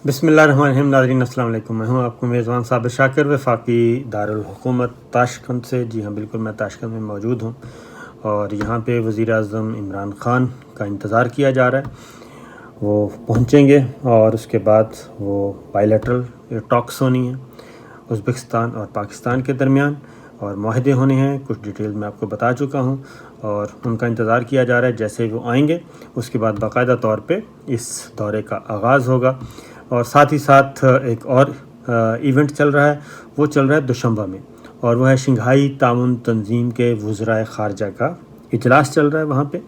بسم اللہ الرحمن الرحیم. ناظرین السلام علیکم. میں ہوں آپ کو میزبان صابر شاکر وفاقی دارالحکومت تاشقند سے. جی ہاں بالکل میں تاشقند میں موجود ہوں اور یہاں پہ وزیر اعظم عمران خان کا انتظار کیا جا رہا ہے. وہ پہنچیں گے اور اس کے بعد وہ بائیلیٹرل ٹاکس ہونی ہیں ازبکستان اور پاکستان کے درمیان اور معاہدے ہونے ہیں. کچھ ڈیٹیل میں آپ کو بتا چکا ہوں اور ان کا انتظار کیا جا رہا ہے. جیسے وہ آئیں گے اس کے بعد باقاعدہ طور پہ اس دورے کا آغاز ہوگا. اور ساتھ ہی ساتھ ایک اور ایونٹ چل رہا ہے، وہ چل رہا ہے دوشنبہ میں، اور وہ ہے شنگھائی تعاون تنظیم کے وزرائے خارجہ کا اجلاس چل رہا ہے وہاں پہ.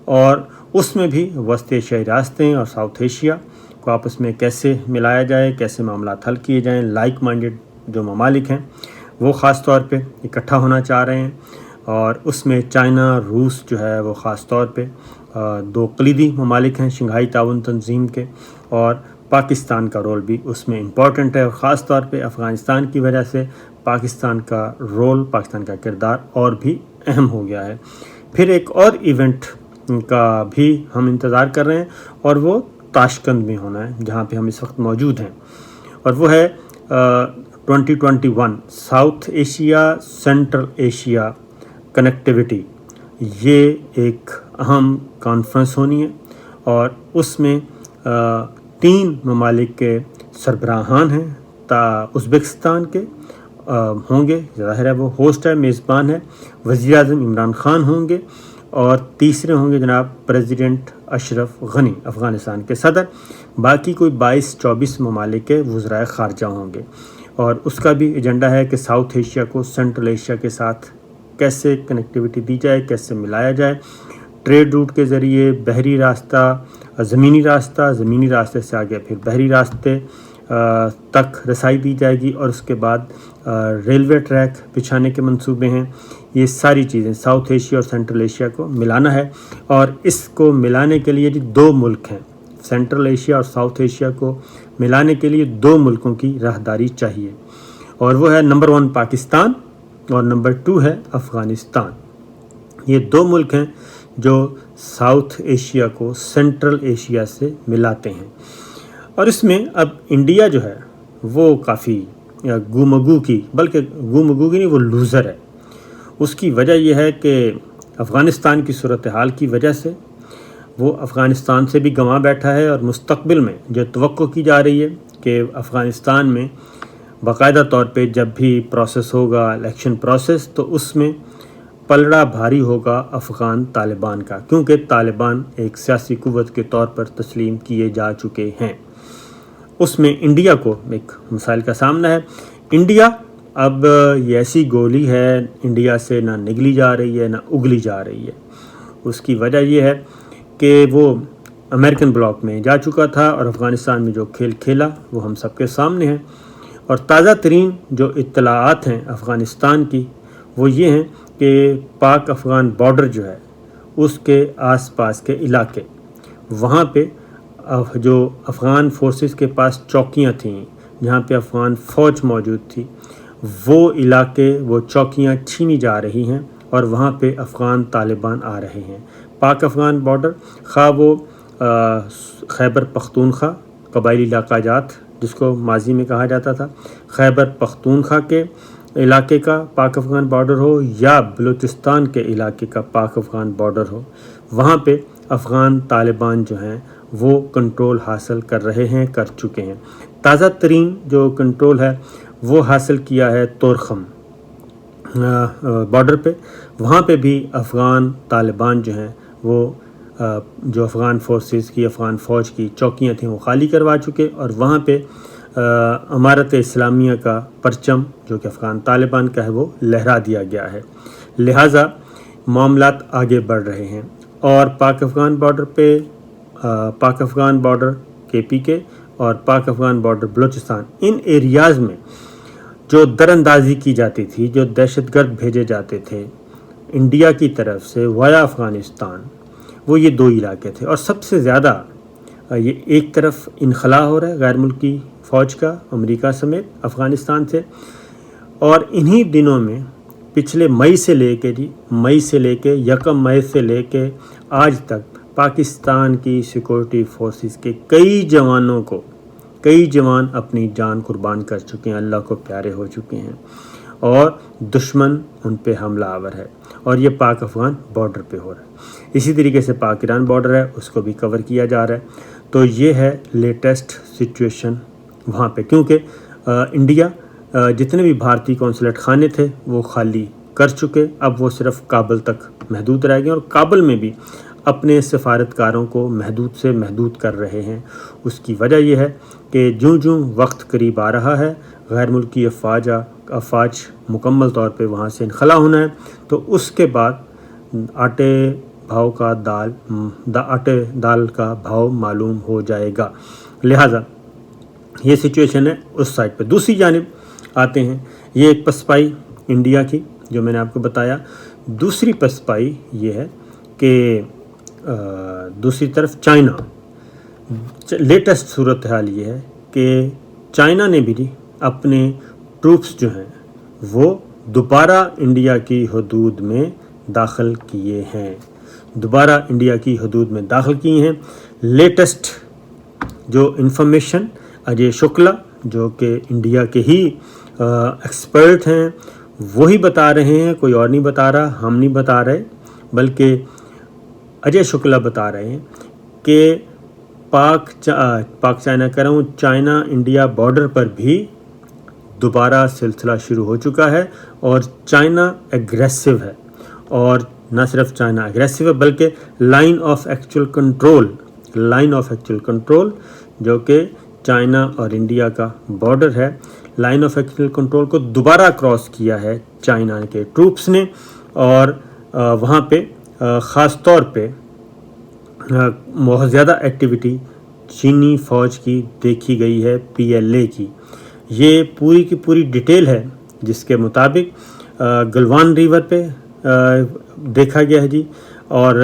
اور اس میں بھی وسط ایشیائی ریاستیں اور ساؤتھ ایشیا کو آپس میں کیسے ملایا جائے، کیسے معاملات حل کیے جائیں. لائک مائنڈڈ جو ممالک ہیں وہ خاص طور پہ اکٹھا ہونا چاہ رہے ہیں، اور اس میں چائنا، روس جو ہے وہ خاص طور پہ دو کلیدی ممالک ہیں شنگھائی تعاون تنظیم کے. اور پاکستان کا رول بھی اس میں امپورٹنٹ ہے، اور خاص طور پہ افغانستان کی وجہ سے پاکستان کا رول، پاکستان کا کردار اور بھی اہم ہو گیا ہے. پھر ایک اور ایونٹ کا بھی ہم انتظار کر رہے ہیں اور وہ تاشقند میں ہونا ہے جہاں پہ ہم اس وقت موجود ہیں، اور وہ ہے 2021 south Asia central Asia connectivity. یہ ایک اہم کانفرنس ہونی ہے اور اس میں 3 ممالک کے سربراہان ہیں. ازبکستان کے ہوں گے، ظاہر ہے وہ ہوسٹ ہے، میزبان ہے. وزیر اعظم عمران خان ہوں گے، اور تیسرے ہوں گے جناب پریزیڈنٹ اشرف غنی افغانستان کے صدر. باقی کوئی 22-24 ممالک کے وزرائے خارجہ ہوں گے، اور اس کا بھی ایجنڈا ہے کہ ساؤتھ ایشیا کو سینٹرل ایشیا کے ساتھ کیسے کنیکٹیوٹی دی جائے، کیسے ملایا جائے. ٹریڈ روٹ کے ذریعے بحری راستہ، زمینی راستہ، زمینی راستے سے آگے پھر بحری راستے تک رسائی دی جائے گی، اور اس کے بعد ریلوے ٹریک بچھانے کے منصوبے ہیں. یہ ساری چیزیں ساؤتھ ایشیا اور سینٹرل ایشیا کو ملانا ہے، اور اس کو ملانے کے لیے 2 ملک ہیں. سینٹرل ایشیا اور ساؤتھ ایشیا کو ملانے کے لیے 2 ملکوں کی راہداری چاہیے، اور وہ ہے نمبر 1 پاکستان اور نمبر 2 ہے افغانستان. یہ 2 ملک ہیں جو ساؤتھ ایشیا کو سینٹرل ایشیا سے ملاتے ہیں. اور اس میں اب انڈیا جو ہے وہ کافی گو کی نہیں، وہ لوزر ہے. اس کی وجہ یہ ہے کہ افغانستان کی صورتحال کی وجہ سے وہ افغانستان سے بھی گنوا بیٹھا ہے، اور مستقبل میں جو توقع کی جا رہی ہے کہ افغانستان میں باقاعدہ طور پہ جب بھی پروسیس ہوگا، الیکشن پروسیس، تو اس میں پلڑا بھاری ہوگا افغان طالبان کا، کیونکہ طالبان ایک سیاسی قوت کے طور پر تسلیم کیے جا چکے ہیں. اس میں انڈیا کو ایک مسائل کا سامنا ہے. انڈیا اب یہ ایسی گولی ہے، انڈیا سے نہ نگلی جا رہی ہے نہ اگلی جا رہی ہے. اس کی وجہ یہ ہے کہ وہ امریکن بلاک میں جا چکا تھا، اور افغانستان میں جو کھیل کھیلا وہ ہم سب کے سامنے ہے. اور تازہ ترین جو اطلاعات ہیں افغانستان کی وہ یہ ہیں کہ پاک افغان بارڈر جو ہے اس کے آس پاس کے علاقے، وہاں پہ جو افغان فورسز کے پاس چوکیاں تھیں جہاں پہ افغان فوج موجود تھی، وہ علاقے، وہ چوکیاں چھینی جا رہی ہیں، اور وہاں پہ افغان طالبان آ رہے ہیں. پاک افغان بارڈر، خواہ وہ خیبر پختونخوا قبائلی علاقہ جات جس کو ماضی میں کہا جاتا تھا، خیبر پختونخوا کے علاقے کا پاک افغان بارڈر ہو، یا بلوچستان کے علاقے کا پاک افغان بارڈر ہو، وہاں پہ افغان طالبان جو ہیں وہ کنٹرول حاصل کر رہے ہیں، کر چکے ہیں. تازہ ترین جو کنٹرول ہے وہ حاصل کیا ہے تورخم بارڈر پہ. وہاں پہ بھی افغان طالبان جو ہیں وہ جو افغان فورسز کی، افغان فوج کی چوکیاں تھیں وہ خالی کروا چکے، اور وہاں پہ امارت اسلامیہ کا پرچم جو کہ افغان طالبان کا ہے وہ لہرا دیا گیا ہے. لہٰذا معاملات آگے بڑھ رہے ہیں. اور پاک افغان بارڈر پہ پاک افغان بارڈر KPK اور پاک افغان بارڈر بلوچستان، ان ایریاز میں جو دراندازی کی جاتی تھی، جو دہشت گرد بھیجے جاتے تھے انڈیا کی طرف سے ویا افغانستان، وہ یہ 2 علاقے تھے. اور سب سے زیادہ یہ ایک طرف انخلا ہو رہا ہے غیر ملکی فوج کا امریکہ سمیت افغانستان سے. اور انہی دنوں میں پچھلے مئی سے لے کے 1 مئی سے لے کے آج تک پاکستان کی سیکورٹی فورسز کے کئی جوانوں کو کئی جوان اپنی جان قربان کر چکے ہیں، اللہ کو پیارے ہو چکے ہیں، اور دشمن ان پہ حملہ آور ہے، اور یہ پاک افغان بارڈر پہ ہو رہا ہے۔ اسی طریقے سے پاک ایران بارڈر ہے، اس کو بھی کور کیا جا رہا ہے۔ تو یہ ہے لیٹسٹ سچویشن وہاں پہ، کیونکہ انڈیا جتنے بھی بھارتی قونصلیٹ خانے تھے وہ خالی کر چکے، اب وہ صرف کابل تک محدود رہ گئے، اور کابل میں بھی اپنے سفارتکاروں کو محدود سے محدود کر رہے ہیں۔ اس کی وجہ یہ ہے کہ جوں جوں وقت قریب آ رہا ہے، غیر ملکی افواج مکمل طور پہ وہاں سے انخلا ہونا ہے، تو اس کے بعد آٹے دال کا بھاؤ معلوم ہو جائے گا۔ لہٰذا یہ سچویشن ہے اس سائڈ پہ۔ دوسری جانب آتے ہیں، یہ ایک پسپائی انڈیا کی جو میں نے آپ کو بتایا۔ دوسری پسپائی یہ ہے کہ دوسری طرف چائنا، لیٹسٹ صورتحال یہ ہے کہ چائنا نے بھی اپنے ٹروپس جو ہیں وہ دوبارہ انڈیا کی حدود میں داخل کیے ہیں، لیٹسٹ جو انفارمیشن اجے شکلا جو کہ انڈیا کے ہی ایکسپرٹ ہیں وہی بتا رہے ہیں، کوئی اور نہیں بتا رہا، ہم نہیں بتا رہے، بلکہ اجے شکلا بتا رہے ہیں کہ چائنا انڈیا بارڈر پر بھی دوبارہ سلسلہ شروع ہو چکا ہے، اور چائنا ایگریسو ہے، اور نہ صرف چائنا ایگریسو ہے بلکہ لائن آف ایکچوئل کنٹرول جو کہ چائنا اور انڈیا کا بارڈر ہے، لائن آف ایکچوئل کنٹرول کو دوبارہ کراس کیا ہے چائنا کے ٹروپس نے، اور وہاں پہ خاص طور پہ بہت زیادہ ایکٹیویٹی چینی فوج کی دیکھی گئی ہے، PLA کی۔ یہ پوری کی پوری ڈیٹیل ہے جس کے مطابق گلوان ریور پہ دیکھا گیا ہے جی، اور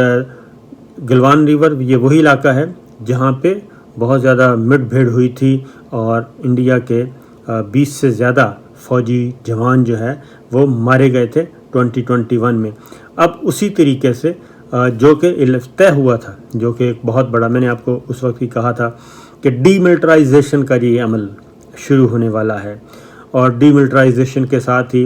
گلوان ریور یہ وہی علاقہ ہے جہاں پہ بہت زیادہ مڈ بھیڑ ہوئی تھی، اور انڈیا کے 20 سے زیادہ فوجی جوان جو ہے وہ مارے گئے تھے 2021 میں۔ اب اسی طریقے سے جو کہ طے ہوا تھا، جو کہ ایک بہت بڑا، میں نے آپ کو اس وقت ہی کہا تھا کہ ڈی ملٹرائزیشن کا یہ عمل شروع ہونے والا ہے، اور ڈی ملٹرائزیشن کے ساتھ ہی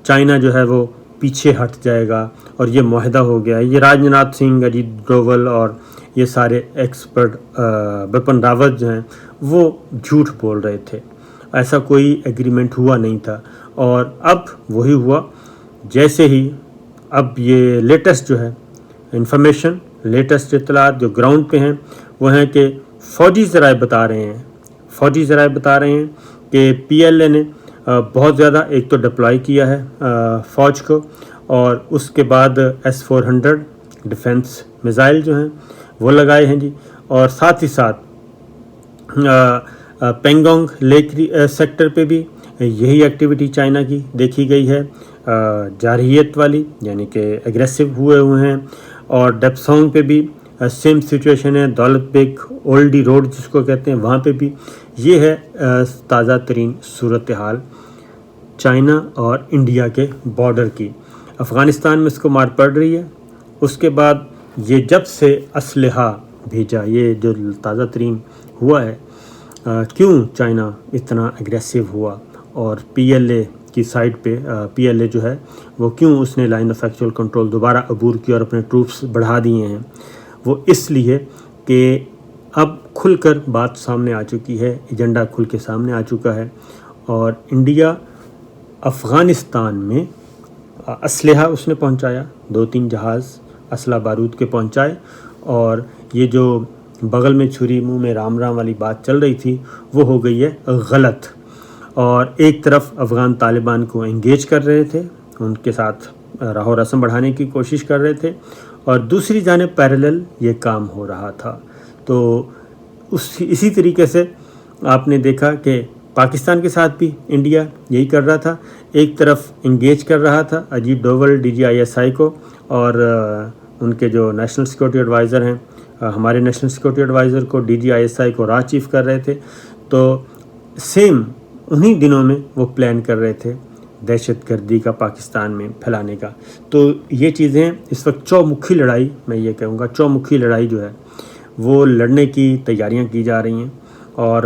چائنا جو ہے وہ پیچھے ہٹ جائے گا، اور یہ معاہدہ ہو گیا ہے۔ یہ راجناتھ سنگھ، اجیت ڈوول اور یہ سارے ایکسپرٹ، بپن راوت جو ہیں وہ جھوٹ بول رہے تھے، ایسا کوئی ایگریمنٹ ہوا نہیں تھا، اور اب وہی ہوا۔ جیسے ہی اب یہ لیٹسٹ جو ہے انفارمیشن، لیٹسٹ اطلاعات جو گراؤنڈ پہ ہیں وہ ہیں کہ فوجی ذرائع بتا رہے ہیں کہ PLA نے بہت زیادہ ایک تو ڈپلائی کیا ہے فوج کو، اور اس کے بعد S-400 ڈیفنس میزائل جو ہیں وہ لگائے ہیں جی، اور ساتھ ہی ساتھ پینگونگ لیک سیکٹر پہ بھی یہی ایکٹیویٹی چائنا کی دیکھی گئی ہے، جارحیت والی، یعنی کہ ایگریسو ہوئے ہیں، اور ڈیپسونگ پہ بھی سیم سچویشن ہے، دولت بیگ اولڈی روڈ جس کو کہتے ہیں وہاں پہ بھی یہ ہے تازہ ترین صورتحال چائنا اور انڈیا کے بارڈر کی۔ افغانستان میں اس کو مار پڑ رہی ہے، اس کے بعد یہ جب سے اسلحہ بھیجا، یہ جو تازہ ترین ہوا ہے، کیوں چائنا اتنا ایگریسو ہوا، اور PLA کی سائڈ پہ PLA جو ہے وہ کیوں اس نے لائن آف ایکچوئل کنٹرول دوبارہ عبور کی اور اپنے ٹروپس بڑھا دیے ہیں، وہ اس لیے کہ اب کھل کر بات سامنے آ چکی ہے، ایجنڈا کھل کے سامنے آ چکا ہے، اور انڈیا افغانستان میں اسلحہ اس نے پہنچایا، 2-3 جہاز اسلحہ بارود کے پہنچائے، اور یہ جو بغل میں چھری منہ میں رام رام والی بات چل رہی تھی وہ ہو گئی ہے غلط، اور ایک طرف افغان طالبان کو انگیج کر رہے تھے، ان کے ساتھ راہ و رسم بڑھانے کی کوشش کر رہے تھے، اور دوسری جانب پیرالل یہ کام ہو رہا تھا۔ تو اسی طریقے سے آپ نے دیکھا کہ پاکستان کے ساتھ بھی انڈیا یہی کر رہا تھا، ایک طرف انگیج کر رہا تھا اجیت ڈوول DGISI کو، اور ان کے جو نیشنل سیکورٹی ایڈوائزر ہیں، ہمارے نیشنل سیکورٹی ایڈوائزر کو DGISI کو راہ چیف کر رہے تھے، تو سیم انہی دنوں میں وہ پلان کر رہے تھے دہشت گردی کا پاکستان میں پھیلانے کا۔ تو یہ چیزیں اس وقت چومکھی لڑائی، میں یہ کہوں گا چومکھی لڑائی جو ہے وہ لڑنے کی تیاریاں کی جا رہی ہیں، اور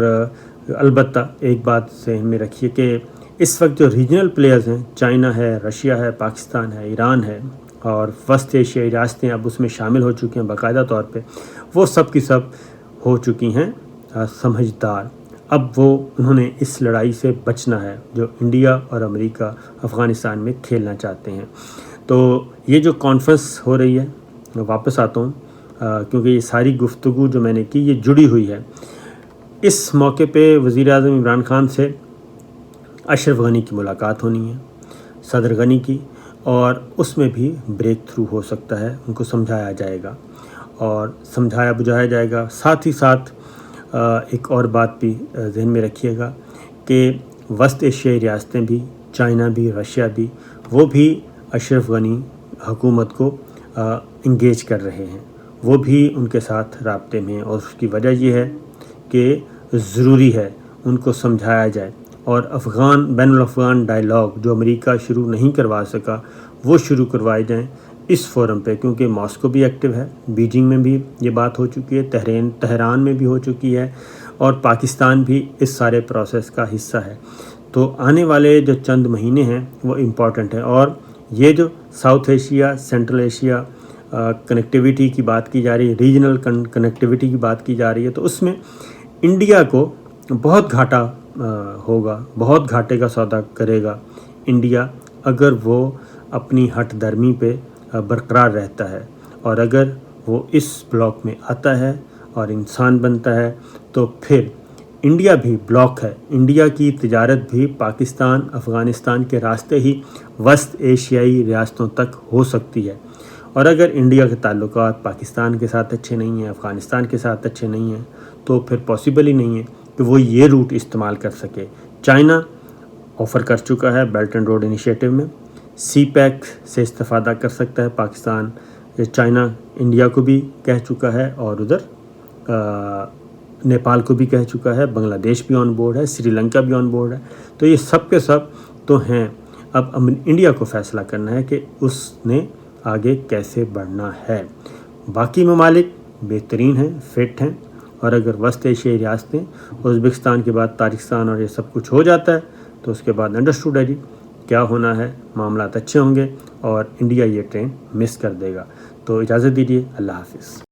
البتہ ایک بات ذہن میں رکھیے کہ اس وقت جو ریجنل پلیئرز ہیں، چائنا ہے، رشیا ہے، پاکستان ہے، ایران ہے اور وسط ایشیائی ریاستیں اب اس میں شامل ہو چکی ہیں باقاعدہ طور پہ، وہ سب کی سب ہو چکی ہیں سمجھدار۔ اب انہوں نے اس لڑائی سے بچنا ہے جو انڈیا اور امریکہ افغانستان میں کھیلنا چاہتے ہیں۔ تو یہ جو کانفرنس ہو رہی ہے، میں واپس آتا ہوں کیونکہ یہ ساری گفتگو جو میں نے کی یہ جڑی ہوئی ہے۔ اس موقع پہ وزیر اعظم عمران خان سے اشرف غنی کی ملاقات ہونی ہے، صدر غنی کی، اور اس میں بھی بریک تھرو ہو سکتا ہے، ان کو سمجھایا جائے گا اور سمجھایا بجھایا جائے گا۔ ساتھ ہی ساتھ ایک اور بات بھی ذہن میں رکھیے گا کہ وسط ایشیائی ریاستیں بھی، چائنا بھی، رشیا بھی، وہ بھی اشرف غنی حکومت کو انگیج کر رہے ہیں، وہ بھی ان کے ساتھ رابطے میں ہیں، اور اس کی وجہ یہ ہے کہ ضروری ہے ان کو سمجھایا جائے اور بین الافغان ڈائیلاگ جو امریکہ شروع نہیں کروا سکا وہ شروع کروائے جائیں اس فورم پہ، کیونکہ ماسکو بھی ایکٹیو ہے، بیجنگ میں بھی یہ بات ہو چکی ہے، تہران میں بھی ہو چکی ہے، اور پاکستان بھی اس سارے پروسیس کا حصہ ہے۔ تو آنے والے جو چند مہینے ہیں وہ امپورٹنٹ ہیں، اور یہ جو south Asia, central Asia connectivity کی بات کی جا رہی ہے، ریجنل کنیکٹیویٹی کی بات کی جا رہی ہے، تو اس میں انڈیا کو بہت گھاٹا ہوگا، بہت گھاٹے کا سودا کرے گا انڈیا اگر وہ اپنی ہٹ درمی پہ برقرار رہتا ہے، اور اگر وہ اس بلاک میں آتا ہے اور انسان بنتا ہے تو پھر انڈیا بھی بلاک ہے، انڈیا کی تجارت بھی پاکستان افغانستان کے راستے ہی وسط ایشیائی ریاستوں تک ہو سکتی ہے، اور اگر انڈیا کے تعلقات پاکستان کے ساتھ اچھے نہیں ہیں، افغانستان کے ساتھ اچھے نہیں ہیں، تو پھر پاسبل ہی نہیں ہے کہ وہ یہ روٹ استعمال کر سکے۔ چائنا آفر کر چکا ہے بیلٹ اینڈ روڈ انیشیٹو میں، سی پیک سے استفادہ کر سکتا ہے پاکستان، چائنا انڈیا کو بھی کہہ چکا ہے، اور ادھر نیپال کو بھی کہہ چکا ہے، بنگلہ دیش بھی آن بورڈ ہے، سری لنکا بھی آن بورڈ ہے۔ تو یہ سب کے سب تو ہیں، اب انڈیا کو فیصلہ کرنا ہے کہ اس نے آگے کیسے بڑھنا ہے۔ باقی ممالک بہترین ہیں، فٹ ہیں، اور اگر وسط ایشیائی ریاستیں ازبکستان کے بعد تاجکستان اور یہ سب کچھ ہو جاتا ہے تو اس کے بعد انڈرسٹوڈ ہے جی کیا ہونا ہے، معاملات اچھے ہوں گے اور انڈیا یہ ٹرین مس کر دے گا۔ تو اجازت دیجیے، اللہ حافظ۔